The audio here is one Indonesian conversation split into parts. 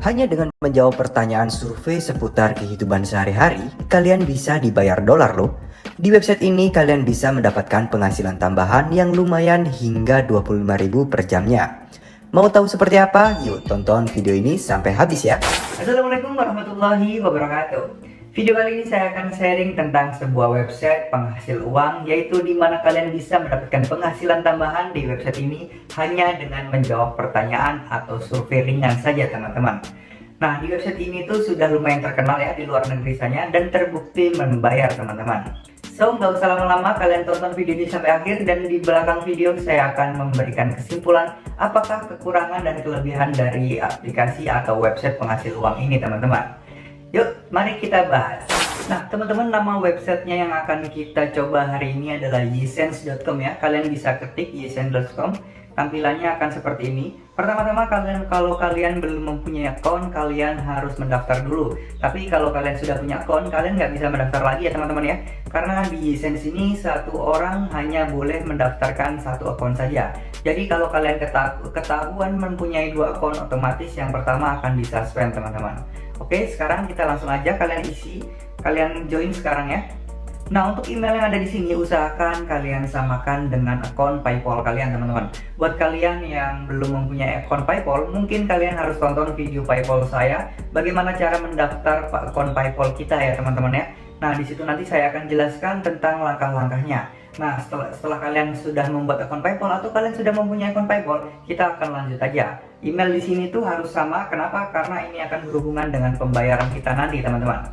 Hanya dengan menjawab pertanyaan survei seputar kehidupan sehari-hari, kalian bisa dibayar dolar loh. Di website ini kalian bisa mendapatkan penghasilan tambahan yang lumayan hingga 25.000 per jamnya. Mau tahu seperti apa? Yuk tonton video ini sampai habis ya. Assalamualaikum warahmatullahi wabarakatuh. Video kali ini saya akan sharing tentang sebuah website penghasil uang, yaitu di mana kalian bisa mendapatkan penghasilan tambahan di website ini hanya dengan menjawab pertanyaan atau survei ringan saja teman-teman. Nah, di website ini tuh sudah lumayan terkenal ya di luar negeri sana dan terbukti membayar teman-teman. So, nggak usah lama-lama, kalian tonton video ini sampai akhir, dan di belakang video saya akan memberikan kesimpulan apakah kekurangan dan kelebihan dari aplikasi atau website penghasil uang ini teman-teman. Yuk, mari kita bahas. Nah, teman-teman, nama websitenya yang akan kita coba hari ini adalah yesense.com ya. Kalian bisa ketik yesense.com. Tampilannya akan seperti ini. Pertama-tama kalau kalian belum mempunyai akun, kalian harus mendaftar dulu. Tapi kalau kalian sudah punya akun, kalian nggak bisa mendaftar lagi ya teman-teman ya. Karena di Yesense ini satu orang hanya boleh mendaftarkan satu akun saja. Jadi kalau kalian ketahuan mempunyai dua akun, otomatis yang pertama akan disuspend teman-teman. Oke, sekarang kita langsung aja kalian join sekarang ya. Nah, untuk email yang ada di sini usahakan kalian samakan dengan akun PayPal kalian teman-teman. Buat kalian yang belum mempunyai akun PayPal, mungkin kalian harus tonton video PayPal saya bagaimana cara mendaftar akun PayPal kita ya teman-teman ya. Nah, di situ nanti saya akan jelaskan tentang langkah-langkahnya. Nah, setelah kalian sudah membuat akun PayPal atau kalian sudah mempunyai akun PayPal, kita akan lanjut aja. Email di sini tuh harus sama. Kenapa? Karena ini akan berhubungan dengan pembayaran kita nanti teman-teman.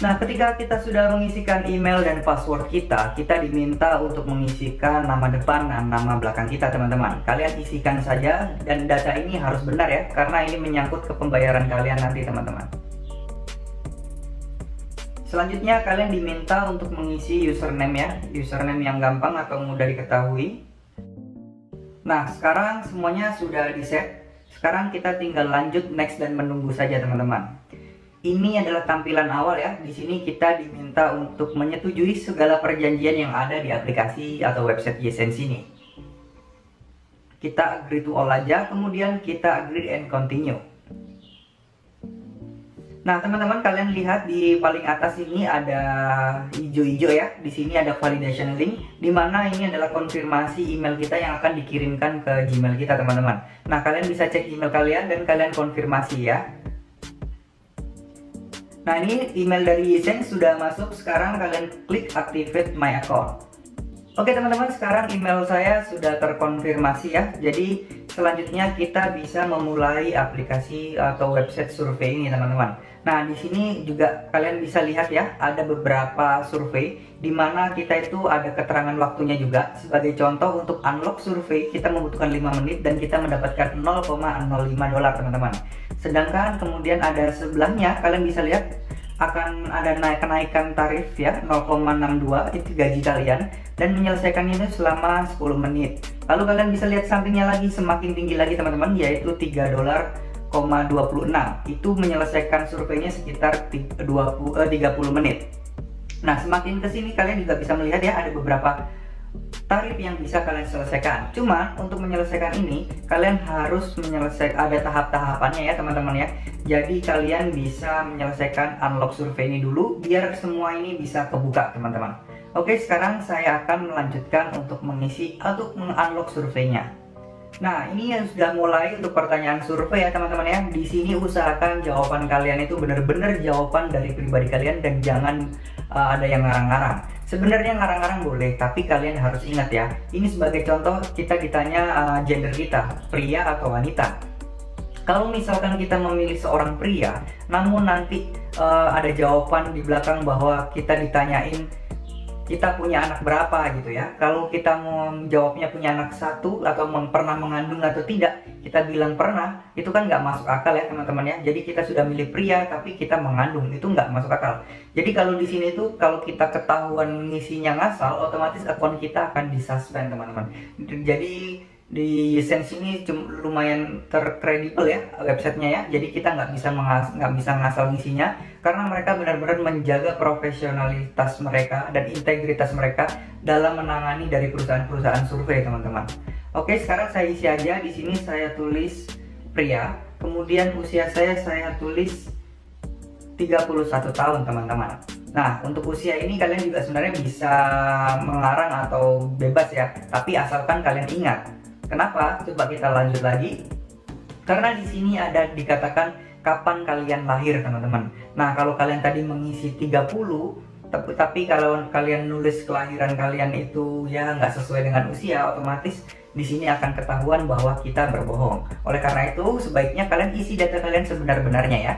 Nah, ketika kita sudah mengisikan email dan password kita diminta untuk mengisikan nama depan dan nama belakang kita teman-teman. Kalian isikan saja, dan data ini harus benar ya, karena ini menyangkut ke pembayaran kalian nanti teman-teman. Selanjutnya kalian diminta untuk mengisi username ya, username yang gampang atau mudah diketahui. Nah, sekarang semuanya sudah di set. Sekarang kita tinggal lanjut next dan menunggu saja teman-teman. Ini adalah tampilan awal ya. Di sini kita diminta untuk menyetujui segala perjanjian yang ada di aplikasi atau website Yesense ini. Kita agree to all aja, kemudian kita agree and continue. Nah, teman-teman, kalian lihat di paling atas ini ada hijau-hijau ya. Di sini ada validation link, di mana ini adalah konfirmasi email kita yang akan dikirimkan ke Gmail kita, teman-teman. Nah, kalian bisa cek email kalian dan kalian konfirmasi ya. Nah, ini email dari Yesense sudah masuk. Sekarang kalian klik activate my account. Oke teman-teman, sekarang email saya sudah terkonfirmasi ya. Jadi selanjutnya kita bisa memulai aplikasi atau website survei ini teman-teman. Nah, di sini juga kalian bisa lihat ya, ada beberapa survei di mana kita itu ada keterangan waktunya juga. Sebagai contoh, untuk unlock survei kita membutuhkan 5 menit dan kita mendapatkan 0,05 dolar teman-teman. Sedangkan kemudian ada sebelahnya kalian bisa lihat akan ada kenaikan tarif ya, 0,62 itu gaji kalian, dan menyelesaikannya itu selama 10 menit. Lalu kalian bisa lihat sampingnya lagi semakin tinggi lagi teman-teman, yaitu 3 dolar 26. Itu menyelesaikan surveinya sekitar 30 menit. Nah, semakin kesini kalian juga bisa melihat ya, ada beberapa tarif yang bisa kalian selesaikan. Cuma untuk menyelesaikan ini kalian harus menyelesaikan, ada tahap-tahapannya ya teman-teman ya. Jadi kalian bisa menyelesaikan unlock survei ini dulu biar semua ini bisa kebuka teman-teman. Oke, sekarang saya akan melanjutkan untuk mengisi atau mengunlock surveinya. Nah, ini yang sudah mulai untuk pertanyaan survei ya teman-teman ya. Di sini usahakan jawaban kalian itu benar-benar jawaban dari pribadi kalian dan jangan ada yang ngarang-ngarang. Sebenarnya ngarang-ngarang boleh, tapi kalian harus ingat ya. Ini sebagai contoh, kita ditanya gender kita, pria atau wanita. Kalau misalkan kita memilih seorang pria, namun nanti ada jawaban di belakang bahwa kita ditanyain kita punya anak berapa gitu ya. Kalau kita mau jawabnya punya anak satu atau pernah mengandung atau tidak, kita bilang pernah, itu kan nggak masuk akal ya teman-teman ya. Jadi kita sudah milih pria tapi kita mengandung, itu nggak masuk akal. Jadi kalau di sini tuh kalau kita ketahuan ngisinya ngasal, otomatis akun kita akan disuspend teman-teman. Jadi di Yesense ini lumayan terkredibel ya websitenya ya. Jadi kita nggak bisa ngasal ngisinya, karena mereka benar-benar menjaga profesionalitas mereka dan integritas mereka dalam menangani dari perusahaan-perusahaan survei teman-teman. Oke, sekarang saya isi aja. Di sini saya tulis pria, kemudian usia saya tulis 31 tahun teman-teman. Nah, untuk usia ini kalian juga sebenarnya bisa mengarang atau bebas ya, tapi asalkan kalian ingat. Kenapa? Coba kita lanjut lagi. Karena di sini ada dikatakan kapan kalian lahir teman-teman. Nah, kalau kalian tadi mengisi 30, tapi kalau kalian nulis kelahiran kalian itu ya nggak sesuai dengan usia, otomatis di sini akan ketahuan bahwa kita berbohong. Oleh karena itu, sebaiknya kalian isi data kalian sebenar-benarnya ya.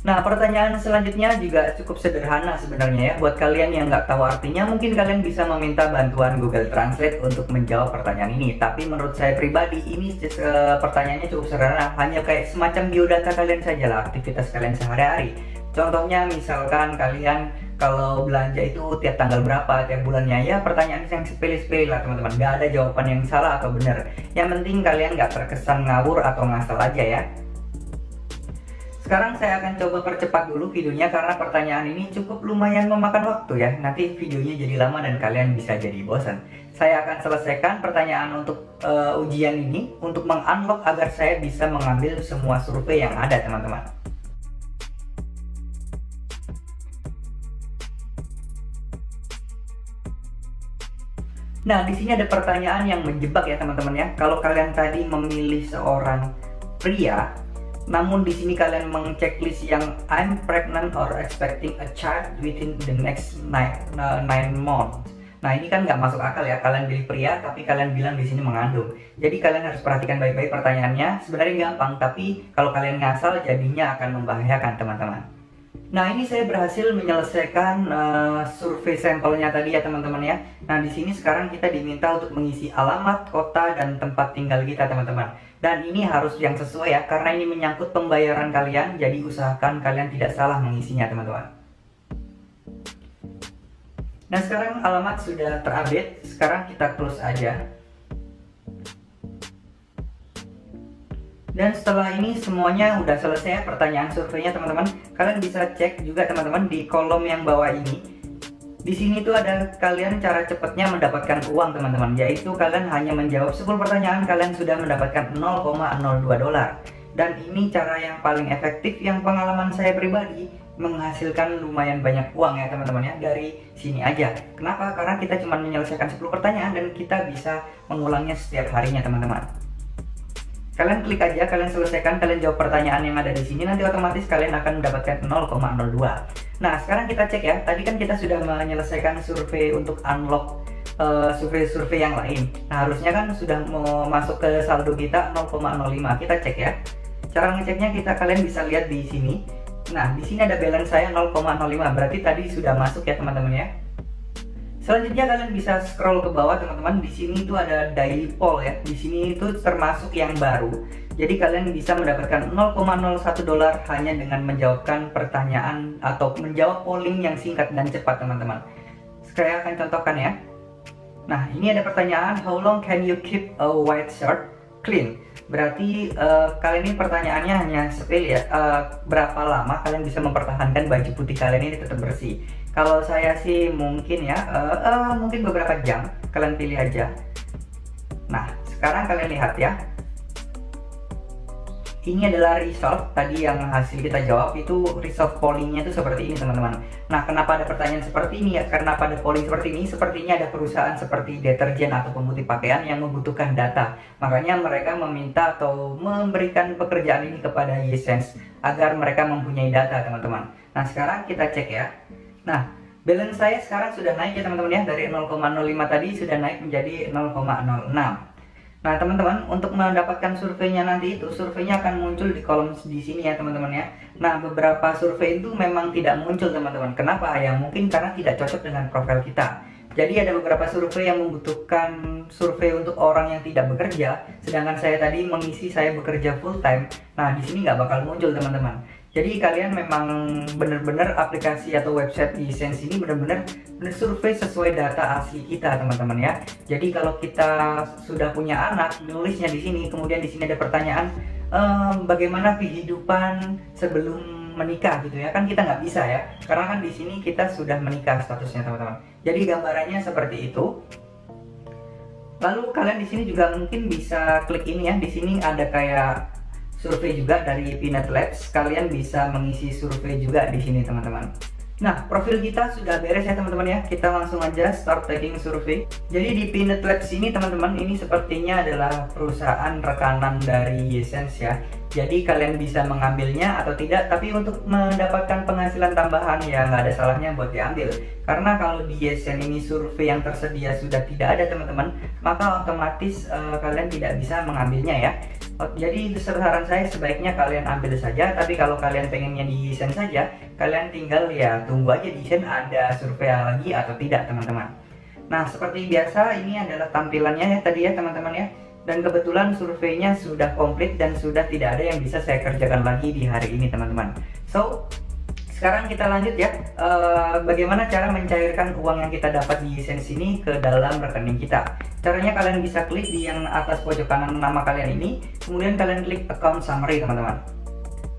Nah, pertanyaan selanjutnya juga cukup sederhana sebenarnya ya. Buat kalian yang nggak tahu artinya, mungkin kalian bisa meminta bantuan Google Translate untuk menjawab pertanyaan ini. Tapi menurut saya pribadi, ini pertanyaannya cukup sederhana. Hanya kayak semacam biodata kalian saja lah, aktivitas kalian sehari-hari. Contohnya misalkan kalian kalau belanja itu tiap tanggal berapa, tiap bulannya, ya pertanyaan yang sepele-sepele lah teman-teman. Nggak ada jawaban yang salah atau benar. Yang penting kalian nggak terkesan ngawur atau ngasal aja ya. Sekarang saya akan coba percepat dulu videonya karena pertanyaan ini cukup lumayan memakan waktu ya. Nanti videonya jadi lama dan kalian bisa jadi bosan. Saya akan selesaikan pertanyaan untuk ujian ini untuk mengunlock agar saya bisa mengambil semua survei yang ada teman-teman. Nah, di sini ada pertanyaan yang menjebak ya teman-teman ya. Kalau kalian tadi memilih seorang pria, namun di sini kalian mengchecklist yang I'm pregnant or expecting a child within the next 9 months. Nah, ini kan nggak masuk akal ya. Kalian pilih pria, tapi kalian bilang di sini mengandung. Jadi kalian harus perhatikan baik-baik pertanyaannya. Sebenarnya gampang, tapi kalau kalian ngasal jadinya akan membahayakan teman-teman. Nah, ini saya berhasil menyelesaikan survei sampelnya tadi ya teman-teman ya. Nah, di sini sekarang kita diminta untuk mengisi alamat, kota, dan tempat tinggal kita teman-teman. Dan ini harus yang sesuai ya, karena ini menyangkut pembayaran kalian. Jadi usahakan kalian tidak salah mengisinya teman-teman. Nah, sekarang alamat sudah terupdate. Sekarang kita close aja. Dan setelah ini semuanya udah selesai pertanyaan surveinya teman-teman. Kalian bisa cek juga teman-teman di kolom yang bawah ini. Di sini tuh ada kalian cara cepatnya mendapatkan uang teman-teman, yaitu kalian hanya menjawab 10 pertanyaan kalian sudah mendapatkan 0,02 dolar. Dan ini cara yang paling efektif yang pengalaman saya pribadi menghasilkan lumayan banyak uang ya teman-teman ya dari sini aja. Kenapa? Karena kita cuma menyelesaikan 10 pertanyaan dan kita bisa mengulangnya setiap harinya teman-teman. Kalian klik aja, kalian selesaikan, kalian jawab pertanyaan yang ada di sini, nanti otomatis kalian akan mendapatkan 0,02. Nah, sekarang kita cek ya. Tadi kan kita sudah menyelesaikan survei untuk unlock survei-survei yang lain. Nah, harusnya kan sudah mau masuk ke saldo kita 0,05. Kita cek ya. Cara ngeceknya kalian bisa lihat di sini. Nah, di sini ada balance saya 0,05. Berarti tadi sudah masuk ya teman-teman ya. Selanjutnya kalian bisa scroll ke bawah teman-teman. Di sini itu ada daily poll ya. Di sini itu termasuk yang baru. Jadi kalian bisa mendapatkan 0,01 dolar hanya dengan menjawabkan pertanyaan atau menjawab polling yang singkat dan cepat teman-teman. Saya akan contohkan ya. Nah, ini ada pertanyaan, how long can you keep a white shirt clean? Berarti kali ini pertanyaannya hanya sepele ya. Berapa lama kalian bisa mempertahankan baju putih kalian ini tetap bersih? Kalau saya sih mungkin ya, mungkin beberapa jam. Kalian pilih aja. Nah, sekarang kalian lihat ya. Ini adalah result tadi yang hasil kita jawab, itu result pollingnya itu seperti ini teman-teman. Nah, kenapa ada pertanyaan seperti ini ya? Karena pada polling seperti ini, sepertinya ada perusahaan seperti deterjen atau pemutih pakaian yang membutuhkan data. Makanya mereka meminta atau memberikan pekerjaan ini kepada Yesense agar mereka mempunyai data teman-teman. Nah, sekarang kita cek ya. Nah, balance saya sekarang sudah naik ya teman-teman ya. Dari 0,05 tadi sudah naik menjadi 0,06. Nah teman-teman, untuk mendapatkan surveinya nanti itu, surveinya akan muncul di kolom di sini ya teman-teman ya. Nah, beberapa survei itu memang tidak muncul teman-teman. Kenapa? Ya mungkin karena tidak cocok dengan profil kita. Jadi ada beberapa survei yang membutuhkan survei untuk orang yang tidak bekerja, sedangkan saya tadi mengisi saya bekerja full time. Nah, di sini nggak bakal muncul teman-teman. Jadi kalian memang benar-benar aplikasi atau website Yesense ini benar-benar survei sesuai data asli kita teman-teman ya. Jadi kalau kita sudah punya anak, nulisnya di sini, kemudian di sini ada pertanyaan bagaimana kehidupan sebelum menikah gitu ya, kan kita nggak bisa ya, karena kan di sini kita sudah menikah statusnya teman-teman. Jadi gambarannya seperti itu. Lalu kalian di sini juga mungkin bisa klik ini ya. Di sini ada kayak survei juga dari Peanut Labs. Kalian bisa mengisi survei juga di sini teman-teman. Nah, profil kita sudah beres ya teman-teman ya. Kita langsung aja start taking survei. Jadi di Peanut Labs ini teman-teman, ini sepertinya adalah perusahaan rekanan dari Yesense ya. Jadi kalian bisa mengambilnya atau tidak, tapi untuk mendapatkan penghasilan tambahan ya nggak ada salahnya buat diambil. Karena kalau di Yesense ini survei yang tersedia sudah tidak ada teman-teman, maka otomatis kalian tidak bisa mengambilnya ya. Jadi saran saya sebaiknya kalian ambil saja, tapi kalau kalian pengennya di Yesense saja, kalian tinggal ya tunggu aja di Yesense ada survei lagi atau tidak teman-teman. Nah, seperti biasa ini adalah tampilannya ya tadi ya teman-teman ya. Dan kebetulan surveinya sudah komplit dan sudah tidak ada yang bisa saya kerjakan lagi di hari ini teman-teman. So, sekarang kita lanjut ya, bagaimana cara mencairkan uang yang kita dapat di Yesense ini ke dalam rekening kita. Caranya kalian bisa klik di yang atas pojok kanan nama kalian ini, kemudian kalian klik account summary teman-teman.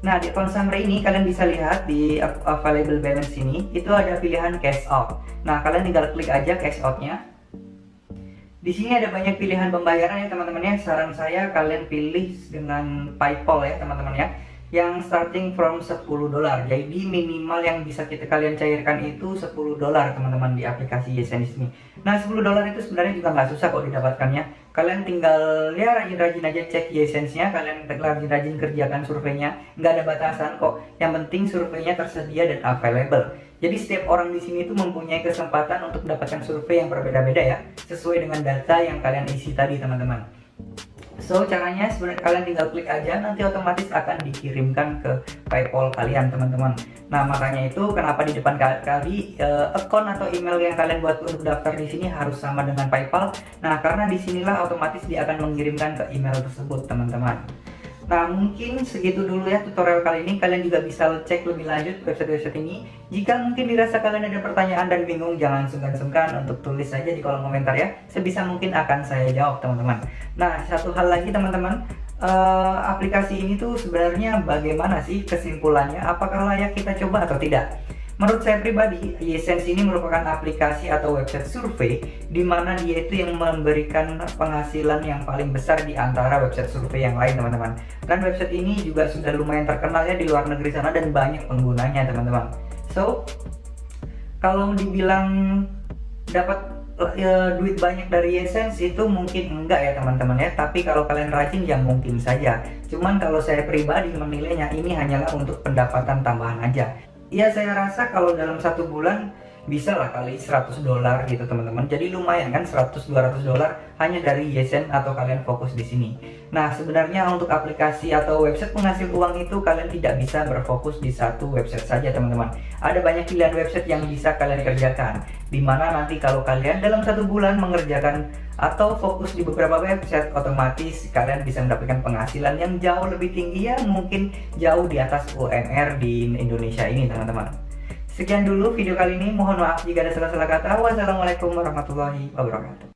Nah, di account summary ini kalian bisa lihat di available balance ini, itu ada pilihan cash out. Nah, kalian tinggal klik aja cash outnya. Di sini ada banyak pilihan pembayaran ya teman-teman ya. Saran saya kalian pilih dengan PayPal ya teman-teman ya, yang starting from $10. Jadi minimal yang bisa kalian cairkan itu $10 teman-teman di aplikasi Yesense ini. Nah, $10 itu sebenarnya juga nggak susah kok didapatkannya. Kalian tinggal ya rajin-rajin aja cek Yesense-nya, kalian rajin-rajin kerjakan surveinya, nggak ada batasan kok. Yang penting surveinya tersedia dan available. Jadi setiap orang di sini itu mempunyai kesempatan untuk mendapatkan survei yang berbeda-beda ya, sesuai dengan data yang kalian isi tadi teman-teman. So, caranya sebenarnya kalian tinggal klik aja, nanti otomatis akan dikirimkan ke PayPal kalian teman-teman. Nah, makanya itu kenapa di depan kali account atau email yang kalian buat untuk daftar di sini harus sama dengan PayPal. Nah, karena disinilah otomatis dia akan mengirimkan ke email tersebut teman-teman. Nah, mungkin segitu dulu ya tutorial kali ini. Kalian juga bisa cek lebih lanjut website-website ini. Jika mungkin dirasa kalian ada pertanyaan dan bingung, jangan sungkan-sungkan untuk tulis saja di kolom komentar ya. Sebisa mungkin akan saya jawab teman-teman. Nah, satu hal lagi teman-teman, aplikasi ini tuh sebenarnya bagaimana sih kesimpulannya? Apakah layak kita coba atau tidak? Menurut saya pribadi, Yesense ini merupakan aplikasi atau website survei di mana dia itu yang memberikan penghasilan yang paling besar di antara website survei yang lain teman-teman. Dan website ini juga sudah lumayan terkenal ya di luar negeri sana dan banyak penggunanya teman-teman. So, kalau dibilang dapat duit banyak dari Yesense itu mungkin enggak ya teman-teman ya, tapi kalau kalian rajin ya mungkin saja. Cuman kalau saya pribadi menilainya ini hanyalah untuk pendapatan tambahan aja. Ya, saya rasa kalau dalam satu bulan bisa lah kali $100 gitu teman-teman. Jadi lumayan kan, $100-200 hanya dari Yesense atau kalian fokus di sini. Nah, sebenarnya untuk aplikasi atau website penghasil uang itu kalian tidak bisa berfokus di satu website saja teman-teman. Ada banyak pilihan website yang bisa kalian kerjakan, dimana nanti kalau kalian dalam satu bulan mengerjakan atau fokus di beberapa website, otomatis kalian bisa mendapatkan penghasilan yang jauh lebih tinggi ya, mungkin jauh di atas UMR di Indonesia ini teman-teman. Sekian dulu video kali ini, mohon maaf jika ada salah-salah kata. Wassalamualaikum warahmatullahi wabarakatuh.